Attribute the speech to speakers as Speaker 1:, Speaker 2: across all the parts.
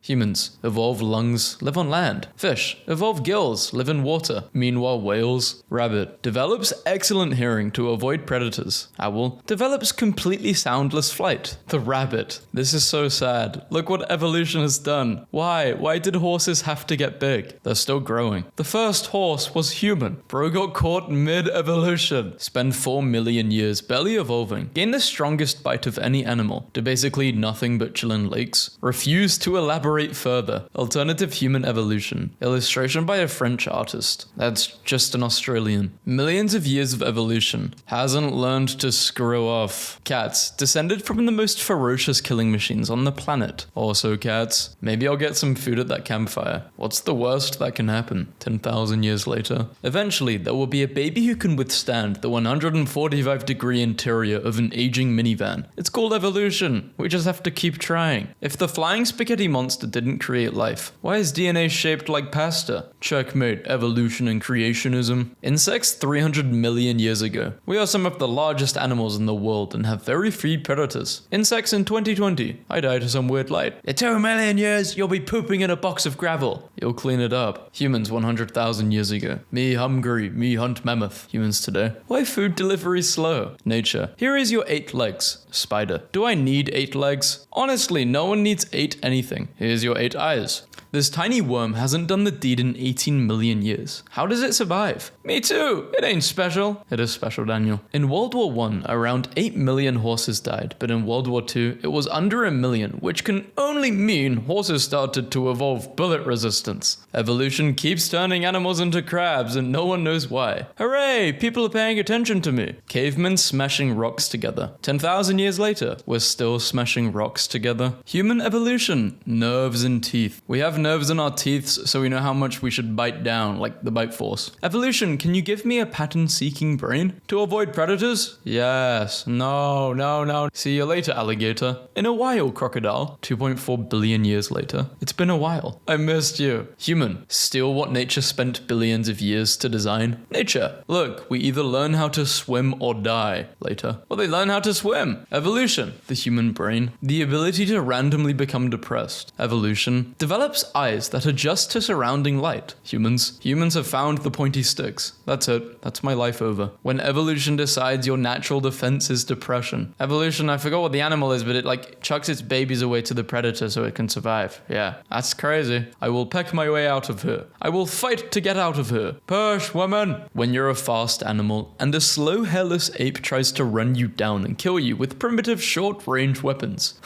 Speaker 1: Humans evolve lungs, live on land. Fish evolve gills, live in water. Meanwhile, whales. Rabbit develops excellent hearing to avoid predators. Owl develops completely soundless flight. The rabbit. This is so sad. Look what evolution has done. Why? Why did horses have to get big? They're still growing. The first horse was human. Bro got caught mid-evolution. Spend 4 million years barely evolving. Gain the strongest bite of any animal. Do basically nothing but chill in lakes. Refuse to elaborate further. Alternative human evolution. Illustration by a French artist. That's just an Australian. Millions of years of evolution. Hasn't learned to screw off. Cats. Descended from the most ferocious killing machines on the planet. Also cats. Maybe I'll get some food at that campfire. What's the worst that can happen? 10,000 years later. Eventually, there will be a baby who can withstand the 145-degree interior of an aging minivan. It's called evolution. We just have to keep trying. If the flying spaghetti monster didn't create life, why is DNA shaped like pasta? Checkmate evolution and creationism. Insects 300 million years ago. We are some of the largest animals in the world and have very few predators. Insects in 2020. I died to some weird light. In 2 million years, you'll be pooping in a box of gravel. You'll clean it up. Humans 100,000 years ago. Me hungry, me hunt mammoth. Humans today. Why food delivery slow? Nature. Here is your 8 legs. Spider. Do I need 8 legs? Honestly, no one needs 8 anything. Here's your 8 eyes. This tiny worm hasn't done the deed in 18 million years. How does it survive? Me too! It ain't special. It is special, Daniel. In World War I, around 8 million horses died, but in World War II, it was under 1 million, which can only mean horses started to evolve bullet resistance. Evolution keeps turning animals into crabs, and no one knows why. Hooray! People are paying attention to me. Cavemen smashing rocks together. 10,000 years later, we're still smashing rocks together. Human evolution. Nerves and teeth. We have nerves in our teeth, so we know how much we should bite down, like the bite force. Evolution, can you give me a pattern-seeking brain? To avoid predators? Yes. No, no, no. See you later, alligator. In a while, crocodile. 2.4 billion years later. It's been a while. I missed you. Human, steal what nature spent billions of years to design. Nature. Look, we either learn how to swim or die. Later. Well, they learn how to swim. Evolution. The human brain. The ability to randomly become depressed. Evolution. Develops eyes that adjust to surrounding light. Humans have found the pointy sticks. That's it. That's my life over. When evolution decides your natural defense is depression. Evolution, I forgot what the animal is, but it like chucks its babies away to the predator so it can survive. Yeah, that's crazy. I will peck my way out of here. I will fight to get out of here. Push, woman! When you're a fast animal and a slow hairless ape tries to run you down and kill you with primitive short-range weapons.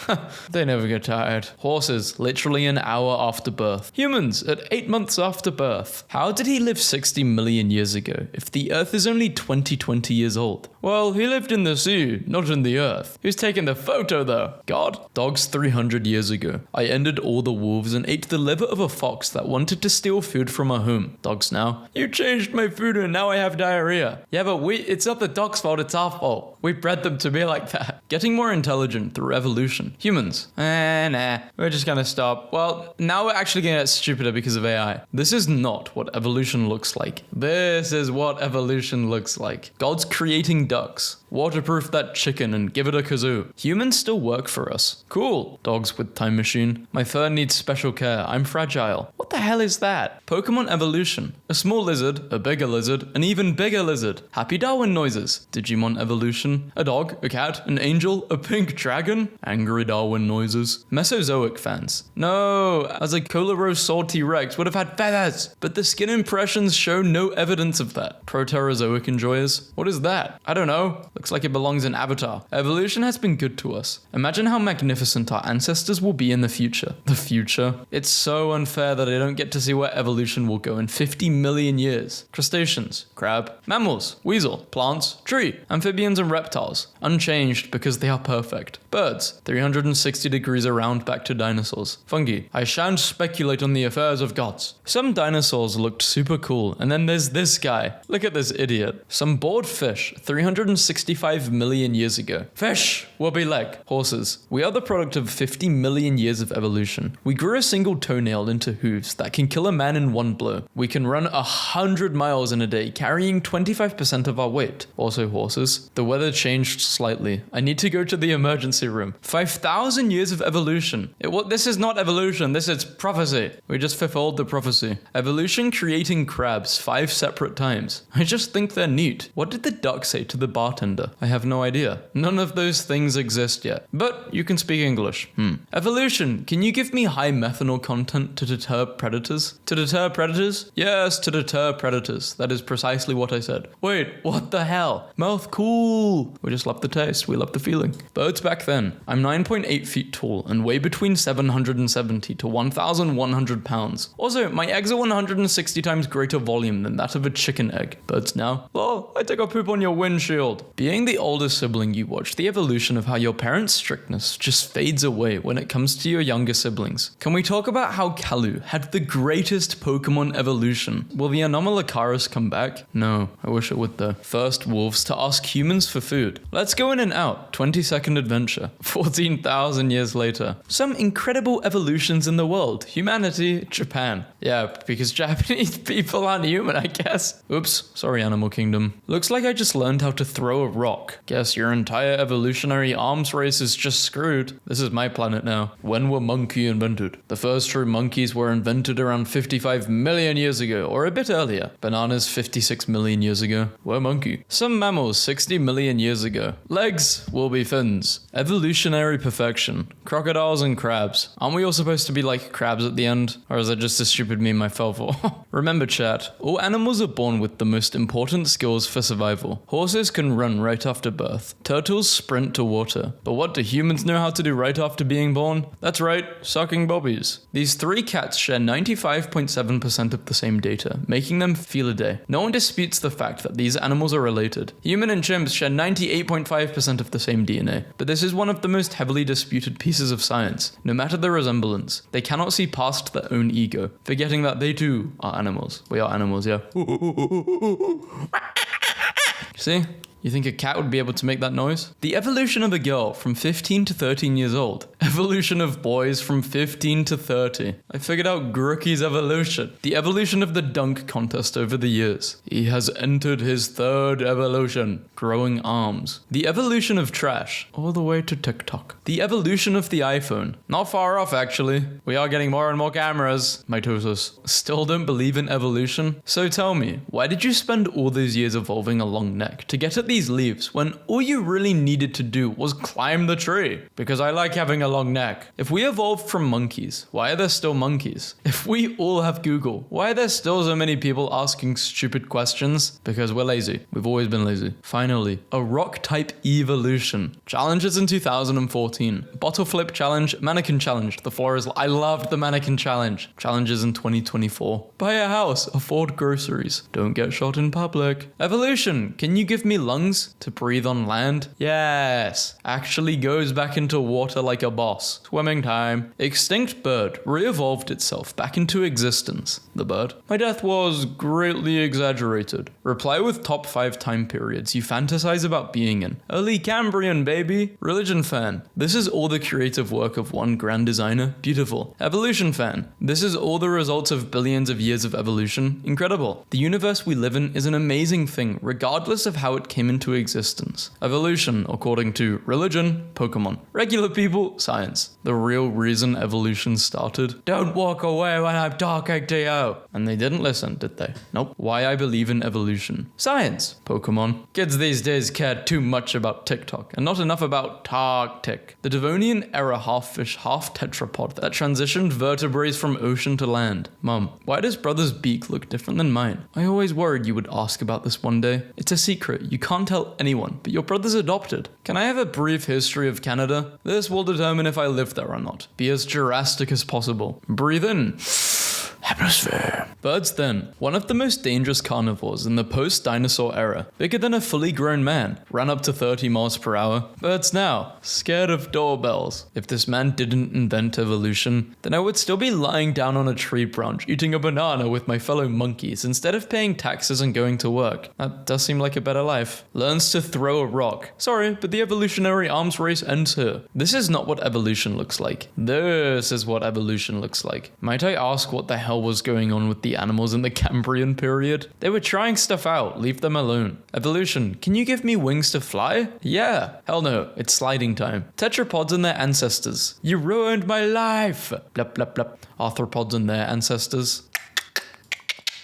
Speaker 1: They never get tired. Horses, literally an hour after birth. Humans at 8 months after birth. How did he live 60 million years ago if the Earth is only 20 years old? Well, he lived in the sea, not in the Earth. Who's taking the photo though? God? Dogs 300 years ago. I ended all the wolves and ate the liver of a fox that wanted to steal food from our home. Dogs now. You changed my food and now I have diarrhea. Yeah, but it's not the dog's fault, it's our fault. We bred them to be like that. Getting more intelligent through evolution. Humans. Nah. We're just gonna stop. Well, now we're actually gonna get stupider because of AI. This is not what evolution looks like. This is what evolution looks like. God's creating ducks. Waterproof that chicken and give it a kazoo. Humans still work for us. Cool. Dogs with time machine. My fur needs special care. I'm fragile. What the hell is that? Pokemon evolution. A small lizard, a bigger lizard, an even bigger lizard. Happy Darwin noises. Digimon evolution. A dog, a cat, an angel, a pink dragon. Angry Darwin noises. Mesozoic fans. No, as a Colorosaur T-Rex would have had feathers, but the skin impressions show no evidence of that. Proterozoic enjoyers. What is that? I don't know. Looks like it belongs in Avatar. Evolution has been good to us. Imagine how magnificent our ancestors will be in the future. The future? It's so unfair that I don't get to see where evolution will go in 50 million years. Crustaceans, crab, mammals, weasel, plants, tree, amphibians and reptiles. Unchanged because they are perfect. Birds, 360 degrees around back to dinosaurs. Fungi, I shan't speculate on the affairs of gods. Some dinosaurs looked super cool, and then there's this guy. Look at this idiot. Some bored fish, 360 65 million years ago. Fish, wobbly leg, horses. We are the product of 50 million years of evolution. We grew a single toenail into hooves that can kill a man in one blow. We can run 100 miles in a day, carrying 25% of our weight. Also horses. The weather changed slightly. I need to go to the emergency room. 5,000 years of evolution. This is not evolution, this is prophecy. We just fulfilled the prophecy. Evolution creating crabs 5 separate times. I just think they're neat. What did the duck say to the bartender? I have no idea. None of those things exist yet. But you can speak English. Evolution, can you give me high methanol content to deter predators? To deter predators? Yes, to deter predators. That is precisely what I said. Wait, what the hell? Mouth cool. We just love the taste. We love the feeling. Birds back then. I'm 9.8 feet tall and weigh between 770 to 1,100 pounds. Also, my eggs are 160 times greater volume than that of a chicken egg. Birds now. Oh, I took a poop on your windshield. Being the older sibling, you watch the evolution of how your parents' strictness just fades away when it comes to your younger siblings. Can we talk about how Kalu had the greatest Pokemon evolution? Will the Anomalocaris come back? No, I wish it would though. First wolves to ask humans for food. Let's go in and out. 20-second adventure. 14,000 years later. Some incredible evolutions in the world. Humanity, Japan. Yeah, because Japanese people aren't human, I guess. Oops, sorry Animal Kingdom. Looks like I just learned how to throw a rock. Guess your entire evolutionary arms race is just screwed. This is my planet now. When were monkey invented? The first true monkeys were invented around 55 million years ago, or a bit earlier. Bananas 56 million years ago. We're monkey. Some mammals 60 million years ago. Legs will be fins. Evolutionary perfection. Crocodiles and crabs. Aren't we all supposed to be like crabs at the end? Or is that just a stupid meme I fell for? Remember chat, all animals are born with the most important skills for survival. Horses can run right after birth. Turtles sprint to water. But what do humans know how to do right after being born? That's right, sucking bobbies. These 3 cats share 95.7% of the same data, making them felidae. No one disputes the fact that these animals are related. Human and chimps share 98.5% of the same DNA, but this is one of the most heavily disputed pieces of science. No matter the resemblance, they cannot see past their own ego, forgetting that they too are animals. We are animals, yeah. See? You think a cat would be able to make that noise? The evolution of a girl from 15 to 13 years old. Evolution of boys from 15 to 30. I figured out Grookey's evolution. The evolution of the dunk contest over the years. He has entered his 3rd evolution. Growing arms. The evolution of trash. All the way to TikTok. The evolution of the iPhone. Not far off actually. We are getting more and more cameras. Mitosis. Still don't believe in evolution? So tell me, why did you spend all those years evolving a long neck to get at these leaves when all you really needed to do was climb the tree? Because I like having a long neck. If we evolved from monkeys, why are there still monkeys? If we all have Google, why are there still so many people asking stupid questions? Because we're lazy. We've always been lazy. Finally, a rock type evolution. Challenges in 2014. Bottle flip challenge, mannequin challenge. The floor is... I loved the mannequin challenge. Challenges in 2024. Buy a house, afford groceries. Don't get shot in public. Evolution. Can you give me lungs to breathe on land? Yes. Actually goes back into water like a boss. Swimming time. Extinct bird re-evolved itself back into existence. The bird. My death was greatly exaggerated. Reply with top 5 time periods you fantasize about being in. Early Cambrian, baby. Religion fan. This is all the creative work of one grand designer. Beautiful. Evolution fan. This is all the results of billions of years of evolution. Incredible. The universe we live in is an amazing thing, regardless of how it came into existence. Evolution, according to religion, Pokemon. Regular people, science. The real reason evolution started. Don't walk away when I'm talking to you. And they didn't listen, did they? Nope. Why I believe in evolution. Science. Pokemon. Kids these days care too much about TikTok and not enough about Tarctic. The Devonian era half fish, half tetrapod that transitioned vertebrates from ocean to land. Mum, why does brother's beak look different than mine? I always worried you would ask about this one day. It's a secret. You can't tell anyone, but your brother's adopted. Can I have a brief history of Canada? This will determine if I live there or not. Be as Jurassic as possible. Breathe in.
Speaker 2: Atmosphere.
Speaker 1: Birds then, one of the most dangerous carnivores in the post-dinosaur era, bigger than a fully grown man, ran up to 30 miles per hour. Birds now, scared of doorbells. If this man didn't invent evolution, then I would still be lying down on a tree branch eating a banana with my fellow monkeys instead of paying taxes and going to work. That does seem like a better life. Learns to throw a rock. Sorry, but the evolutionary arms race ends here. This is not what evolution looks like. This is what evolution looks like. Might I ask what the hell was going on with the animals in the Cambrian period? They were trying stuff out, leave them alone. Evolution, can you give me wings to fly? Yeah. Hell no, it's sliding time. Tetrapods and their ancestors. You ruined my life. Blup blup blup. Arthropods and their ancestors.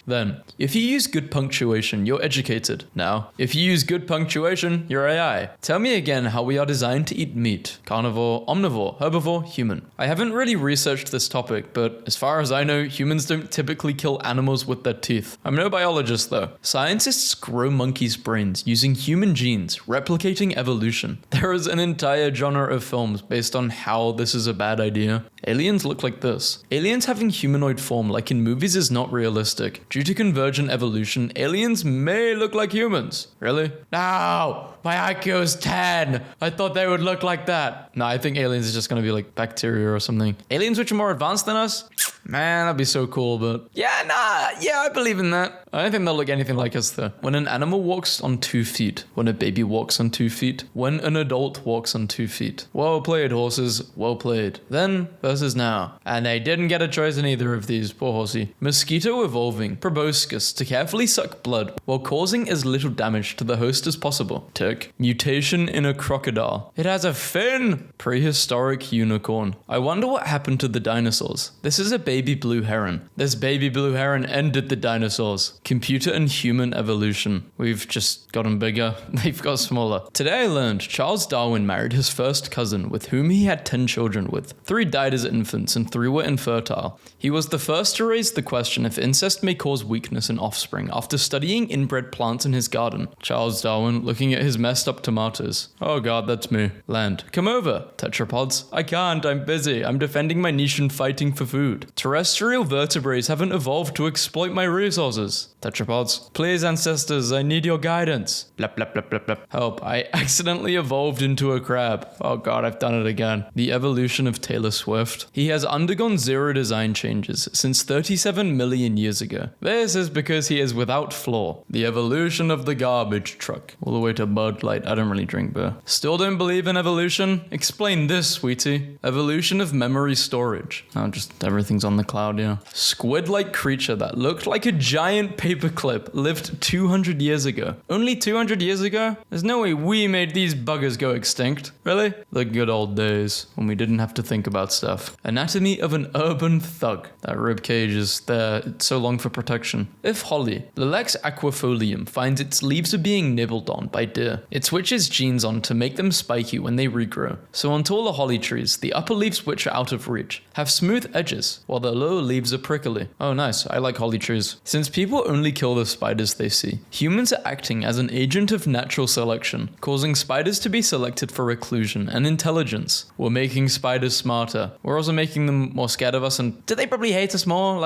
Speaker 1: Then, if you use good punctuation, you're educated. Now, if you use good punctuation, you're AI. Tell me again how we are designed to eat meat. Carnivore, omnivore, herbivore, human. I haven't really researched this topic, but as far as I know, humans don't typically kill animals with their teeth. I'm no biologist though. Scientists grow monkeys' brains using human genes, replicating evolution. There is an entire genre of films based on how this is a bad idea. Aliens look like this. Aliens having humanoid form like in movies is not realistic. Due to convergent evolution, aliens may look like humans. Really? No! My IQ is 10! I thought they would look like that. No, I think aliens is just gonna be like bacteria or something. Aliens which are more advanced than us? Man, that'd be so cool, but... Yeah, I believe in that. I don't think they'll look anything like us though. When an animal walks on 2 feet, when a baby walks on 2 feet, when an adult walks on 2 feet. Well played, horses. Well played. Then versus now. And they didn't get a choice in either of these, poor horsey. Mosquito evolving, proboscis, to carefully suck blood while causing as little damage to the host as possible. Tick. Mutation in a crocodile. It has a fin! Prehistoric unicorn. I wonder what happened to the dinosaurs. This is a baby blue heron. This baby blue heron ended the dinosaurs. Computer and human evolution. We've just gotten bigger. They've got smaller. Today I learned Charles Darwin married his first cousin with whom he had 10 children with. 3 died as infants and 3 were infertile. He was the first to raise the question if incest may cause weakness in offspring after studying inbred plants in his garden. Charles Darwin looking at his messed up tomatoes. Oh god, that's me. Land. Come over. Tetrapods. I can't, I'm busy. I'm defending my niche and fighting for food. Terrestrial vertebrates haven't evolved to exploit my resources. Tetrapods. Please, ancestors, I need your guidance. Blap, blap, blap, blap, blap. Help, I accidentally evolved into a crab. Oh god, I've done it again. The evolution of Taylor Swift. He has undergone 0 design changes since 37 million years ago. This is because he is without flaw. The evolution of the garbage truck. All the way to Bud Light. I don't really drink beer. Still don't believe in evolution? Explain this, sweetie. Evolution of memory storage. Oh, just everything's on the cloud, yeah. Squid-like creature that looked like a giant paperclip lived 200 years ago. Only 200 years ago? There's no way we made these buggers go extinct. Really? The good old days when we didn't have to think about stuff. Anatomy of an urban thug. That rib cage is there. It's so long for protection. If holly, Lilacs aquifolium, finds its leaves are being nibbled on by deer, it switches genes on to make them spiky when they regrow. So on taller holly trees, the upper leaves which are out of reach have smooth edges, while the lower leaves are prickly. Oh nice, I like holly trees. Since people only kill the spiders they see, humans are acting as an agent of natural selection, causing spiders to be selected for reclusion and intelligence. We're making spiders smarter. We're also making them more scared of us, and do they probably hate us more?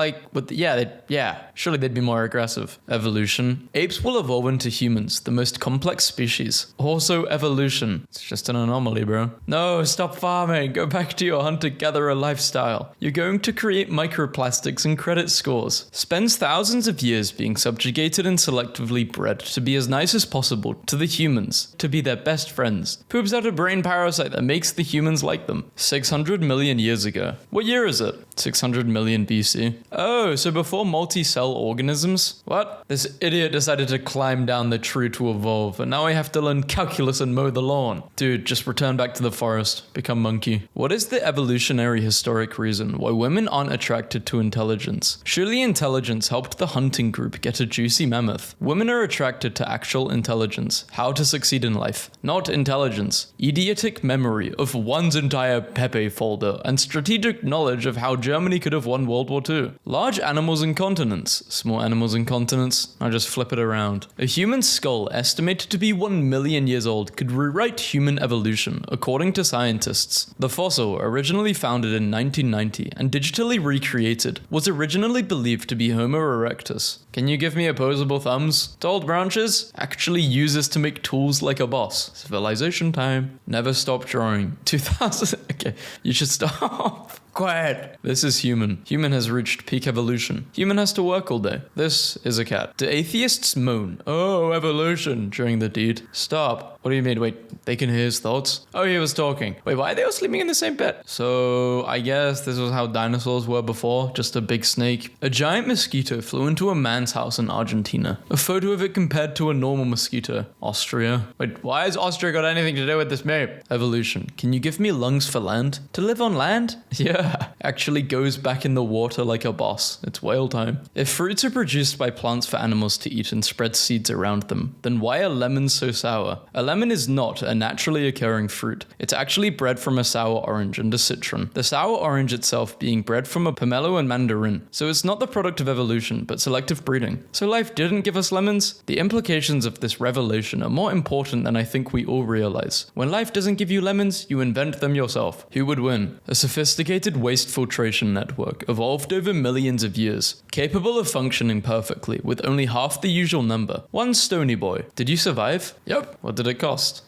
Speaker 1: Surely they'd be more aggressive. Evolution. Apes will evolve into humans, the most complex species. Also evolution. It's just an anomaly, bro. No, stop farming. Go back to your hunter-gatherer lifestyle. You're going to create microplastics and credit scores. Spends thousands of years being subjugated and selectively bred to be as nice as possible to the humans, to be their best friends. Poops out a brain parasite that makes the humans like them. 600 million years ago. What year is it? 600 million BC. Oh, so before multi-cell organisms? What? This idiot decided to climb down the tree to evolve, and now I have to learn calculus and mow the lawn. Dude, just return back to the forest. Become monkey. What is the evolutionary historic reason why women aren't attracted to intelligence? Surely intelligence helped the hunting group get a juicy mammoth. Women are attracted to actual intelligence, how to succeed in life, not intelligence. Idiotic memory of one's entire Pepe folder and strategic knowledge of how Germany could have won World War II. Large animals and continents, small animals and continents. I just flip it around. A human skull estimated to be 1 million years old could rewrite human evolution, according to scientists. The fossil, originally founded in 1990 and digitally recreated, was originally believed to be Homo erectus. Can you give me opposable thumbs? Told branches? Actually uses to make tools like a boss. Civilization time. Never stop drawing. 2000. Okay, you should stop. Quiet. This is human. Human has reached peak evolution. Human has to work all day. This is a cat. Do atheists moan, "Oh, evolution," during the deed? Stop. What do you mean? Wait, they can hear his thoughts? Oh, he was talking. Wait, why are they all sleeping in the same bed? So, I guess this was how dinosaurs were before, just a big snake. A giant mosquito flew into a man's house in Argentina. A photo of it compared to a normal mosquito. Austria. Wait, why has Austria got anything to do with this map? Evolution. Can you give me lungs for land? To live on land? Yeah. Actually goes back in the water like a boss. It's whale time. If fruits are produced by plants for animals to eat and spread seeds around them, then why are lemons so sour? A lemon is not a naturally occurring fruit. It's actually bred from a sour orange and a citron. The sour orange itself being bred from a pomelo and mandarin. So it's not the product of evolution, but selective breeding. So life didn't give us lemons? The implications of this revelation are more important than I think we all realize. When life doesn't give you lemons, you invent them yourself. Who would win? A sophisticated waste filtration network evolved over millions of years, capable of functioning perfectly with only half the usual number. One stony boy. Did you survive? Yep. What did it cost?